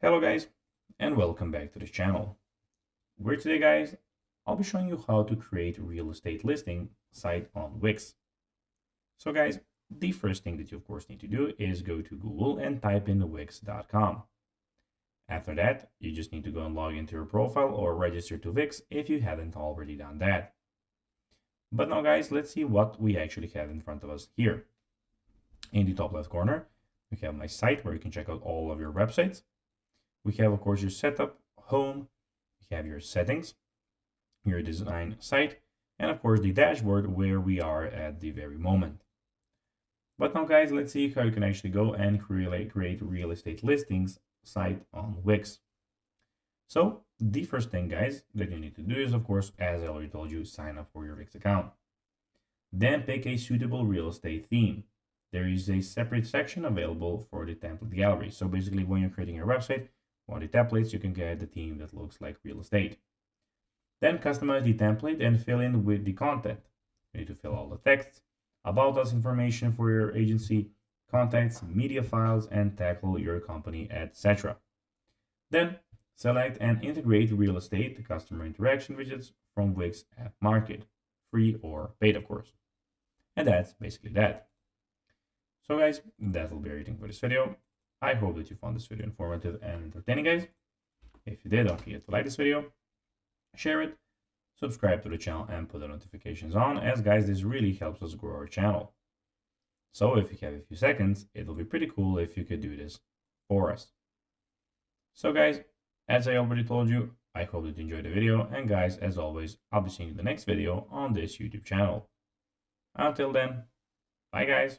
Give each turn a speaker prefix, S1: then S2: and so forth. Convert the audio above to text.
S1: Hello guys, and welcome back to this channel. Where today guys, I'll be showing you how to create a real estate listing site on Wix. So guys, the first thing that you of course need to do is go to Google and type in wix.com. After that, you just need to go and log into your profile or register to Wix if you haven't already done that. But now guys, let's see what we actually have in front of us here. In the top left corner, we have my site where you can check out all of your websites. We have, of course, your setup, home, we have your settings, your design site, and of course the dashboard where we are at the very moment. But now guys, let's see how you can actually go and create real estate listings site on Wix. So the first thing guys that you need to do is, of course, as I already told you, sign up for your Wix account. Then pick a suitable real estate theme. There is a separate section available for the template gallery. So basically when you're creating your website, one of the templates, you can get the theme that looks like real estate. Then customize the template and fill in with the content. You need to fill all the text, about us information for your agency, contacts, media files, and tackle your company, etc. Then select and integrate real estate customer interaction widgets from Wix App Market, free or paid, of course. And that's basically that. So guys, that'll be everything for this video. I hope that you found this video informative and entertaining, guys. If you did, don't forget to like this video, share it, subscribe to the channel, and put the notifications on, as guys, this really helps us grow our channel. So if you have a few seconds, it'll be pretty cool if you could do this for us. So guys, as I already told you, I hope that you enjoyed the video, and guys, as always, I'll be seeing you in the next video on this YouTube channel. Until then, bye guys.